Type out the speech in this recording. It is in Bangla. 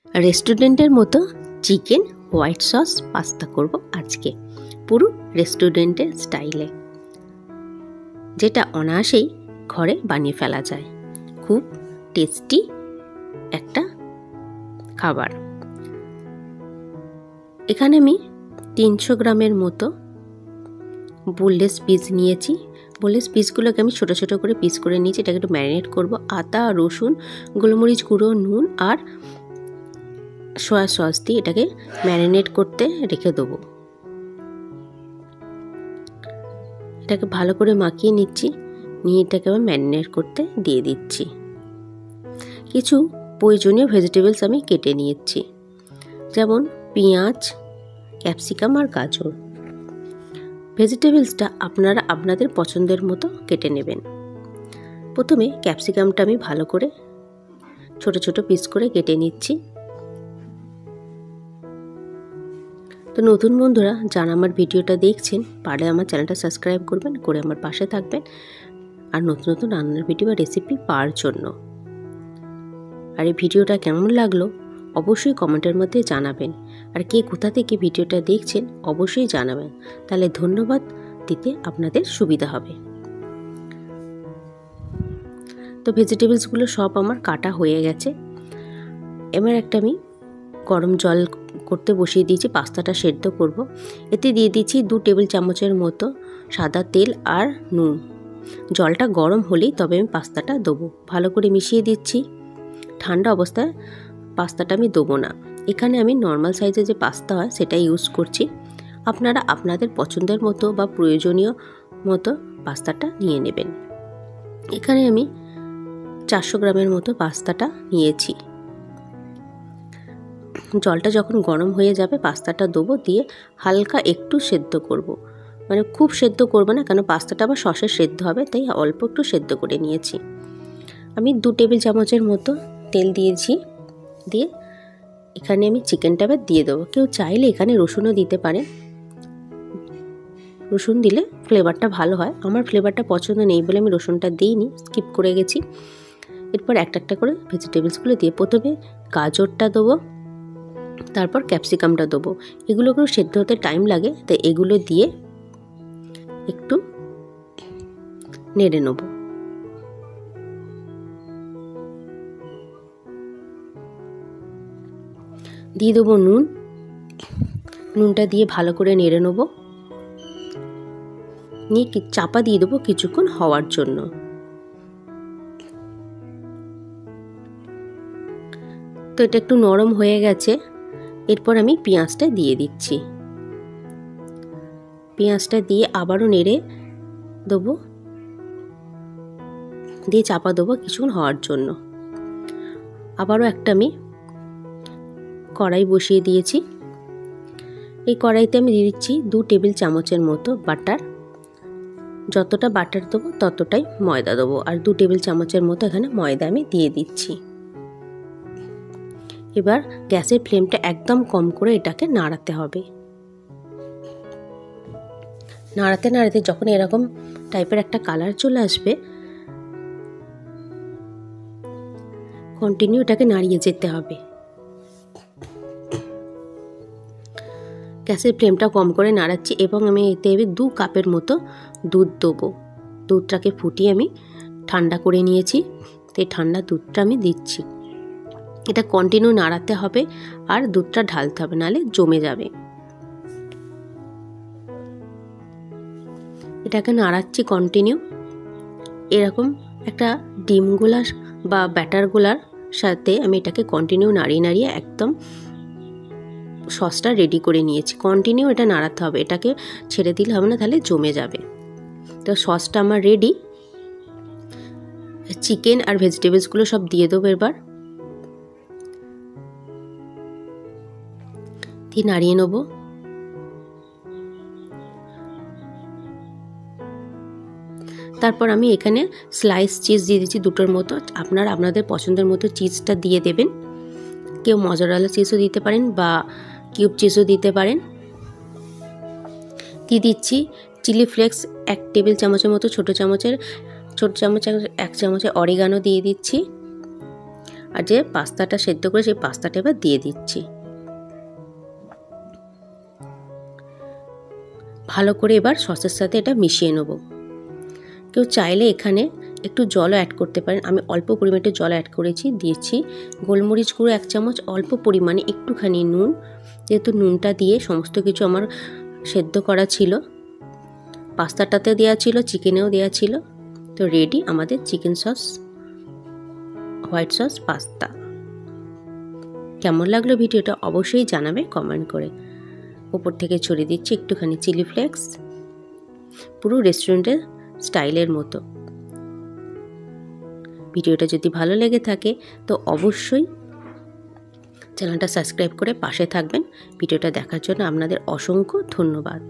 রেস্টুরেন্টের মতো চিকেন হোয়াইট সস পাস্তা করব আজকে, পুরো রেস্টুরেন্টের স্টাইলে, যেটা অনায়াসেই ঘরে বানিয়ে ফেলা যায়। খুব টেস্টি একটা খাবার। এখানে আমি 300 গ্রামের মতো বোনলেস পিস নিয়েছি। বোনলেস পিসগুলোকে আমি ছোটো ছোটো করে পিস করে নিয়েছি। এটাকে একটু ম্যারিনেট করব। আদা, রসুন, গোলমরিচ গুঁড়ো, নুন আর সয়া সস দিয়ে এটাকে ম্যারিনেট করতে রেখে দেবো। এটাকে ভালো করে মাখিয়ে নিচ্ছি, নিয়ে এটাকে আবার ম্যারিনেট করতে দিয়ে দিচ্ছি। কিছু প্রয়োজনীয় ভেজিটেবলস আমি কেটে নিয়েছি, যেমন পেঁয়াজ, ক্যাপসিকাম আর গাজর। ভেজিটেবলসটা আপনারা আপনাদের পছন্দের মতো কেটে নেবেন। প্রথমে ক্যাপসিকামটা আমি ভালো করে ছোট ছোট পিস করে কেটে নিচ্ছি। তো নতুন বন্ধুরা যারা আমার ভিডিওটা দেখছেন, পারলে আমার চ্যানেলটা সাবস্ক্রাইব করবেন, করে আমার পাশে থাকবেন আর নতুন নতুন রান্নার ভিডিও বা রেসিপি পাওয়ার জন্য। আর এই ভিডিওটা কেমন লাগলো অবশ্যই কমেন্টের মধ্যে জানাবেন। আর কে কোথা থেকে ভিডিওটা দেখছেন অবশ্যই জানাবেন, তাহলে ধন্যবাদ দিতে আপনাদের সুবিধা হবে। তো ভেজিটেবলসগুলো সব আমার কাটা হয়ে গেছে। এবার একটা আমি গরম জল করতে বসিয়ে দিয়েছি, পাস্তাটা সেদ্ধ করব। এতে দিয়ে দিচ্ছি 2 টেবিল চামচের মতো সাদা তেল আর নুন। জলটা গরম হলেই তবে আমি পাস্তাটা দেবো। ভালো করে মিশিয়ে দিচ্ছি। ঠান্ডা অবস্থায় পাস্তাটা আমি দেবো না। এখানে আমি নর্মাল সাইজের যে পাস্তা হয় সেটা ইউজ করছি। আপনারা আপনাদের পছন্দের মতো বা প্রয়োজনীয় মতো পাস্তাটা নিয়ে নেবেন। এখানে আমি 400 গ্রামের মতো পাস্তাটা নিয়েছি। জলটা যখন গরম হয়ে যাবে পাস্তাটা দেবো, দিয়ে হালকা একটু সেদ্ধ করব। মানে খুব সেদ্ধ করব না, কেন পাস্তাটা আবার সসে সেদ্ধ হবে, তাই অল্প একটু সেদ্ধ করে নিয়েছি। আমি 2 টেবিল চামচের মতো তেল দিয়েছি। দিয়ে এখানে আমি চিকেনটা এবার দিয়ে দেবো। কেউ চাইলে এখানে রসুনও দিতে পারে, রসুন দিলে ফ্লেভারটা ভালো হয়। আমার ফ্লেভারটা পছন্দ নেই বলে আমি রসুনটা দিইনি, স্কিপ করে গেছি। এরপর একটা একটা করে ভেজিটেবলসগুলো দিয়ে প্রথমে গাজরটা দেবো, তারপর ক্যাপসিকামটা দেবো। এগুলোকেও সেদ্ধ হতে টাইম লাগে, তাই এগুলো দিয়ে একটু নেড়ে নেব। দিয়ে দেবো নুন। নুনটা দিয়ে ভালো করে নেড়ে নেব, নিয়ে চাপা দিয়ে দেবো কিছুক্ষণ হওয়ার জন্য। তো এটা একটু নরম হয়ে গেছে। এরপর আমি পেঁয়াজটা দিয়ে দিচ্ছি। পেঁয়াজটা দিয়ে আবারও নেড়ে দেবো, দিয়ে চাপা দেবো কিছুক্ষণ হওয়ার জন্য। আবারও একটা আমি কড়াই বসিয়ে দিয়েছি। এই কড়াইতে আমি দিয়ে দিচ্ছি 2 টেবিল চামচের মতো বাটার। যতটা বাটার দেবো ততটাই ময়দা দেবো, আর 2 টেবিল চামচের মতো এখানে ময়দা আমি দিয়ে দিচ্ছি। এবার গ্যাসের ফ্লেমটা একদম কম করে এটাকে নাড়াতে হবে। নাড়াতে নাড়াতে যখন এরকম টাইপের একটা কালার চলে আসবে, কন্টিনিউ এটাকে নাড়িয়ে যেতে হবে। গ্যাসের ফ্লেমটা কম করে নাড়াচ্ছি এবং আমি এতে 2 কাপের মতো দুধ দেবো। দুধটাকে ফুটিয়ে আমি ঠান্ডা করে নিয়েছি, তাই ঠান্ডা দুধটা আমি দিচ্ছি। এটা কন্টিনিউ নাড়াতে হবে আর দুধটা ঢালতে হবে, নাহলে জমে যাবে। এটাকে নাড়াচ্ছি কন্টিনিউ। এরকম একটা ডিম গোলা বা ব্যাটার গোলার সাথে আমি এটাকে কন্টিনিউ নাড়িয়ে নাড়িয়ে একদম সসটা রেডি করে নিয়েছি। কন্টিনিউ এটা নাড়াতে হবে, এটাকে ছেড়ে দিলে হবে না, তাহলে জমে যাবে। তো সসটা আমার রেডি। চিকেন আর ভেজিটেবলসগুলো সব দিয়ে দেবো এবার, দিয়ে নাড়িয়ে নেব। তারপর আমি এখানে স্লাইস চিজ দিয়ে দিচ্ছি 2টোর মতো। আপনারা আপনাদের পছন্দের মতো চিজটা দিয়ে দেবেন। কেউ মজারেলা চিজও দিতে পারেন বা কিউব চিজও দিতে পারেন। দিয়ে দিচ্ছি চিলি ফ্লেক্স 1 টেবিল চামচের মতো, ছোট চামচ 1 চামচে অরিগানো দিয়ে দিচ্ছি। আর যে পাস্তাটা সেদ্ধ করে সেই পাস্তাটা এবার দিয়ে দিচ্ছি। ভালো করে এবার সসের সাথে এটা মিশিয়ে নেব। কেউ চাইলে এখানে একটু জলও অ্যাড করতে পারেন। আমি অল্প পরিমাণে জল অ্যাড করেছি, দিয়েছি গোলমরিচ গুঁড়ো 1 চামচ, অল্প পরিমাণে একটুখানি নুন, যেহেতু নুনটা দিয়ে সমস্ত কিছু আমার সেদ্ধ করা ছিল, পাস্তাটাতেও দেওয়া ছিল, চিকেনেও দেওয়া ছিল। তো রেডি আমাদের chicken sauce, white sauce pasta. কেমন লাগলো ভিডিওটা অবশ্যই জানাবে কমেন্ট করে। উপর থেকে ছড়িয়ে দিচ্ছি একটুখানি চিলি ফ্লেক্স, পুরো রেস্টুরেন্টের স্টাইলের মতো। ভিডিওটা যদি ভালো লেগে থাকে তো অবশ্যই চ্যানেলটা সাবস্ক্রাইব করে পাশে থাকবেন। ভিডিওটা দেখার জন্য আপনাদের অসংখ্য ধন্যবাদ।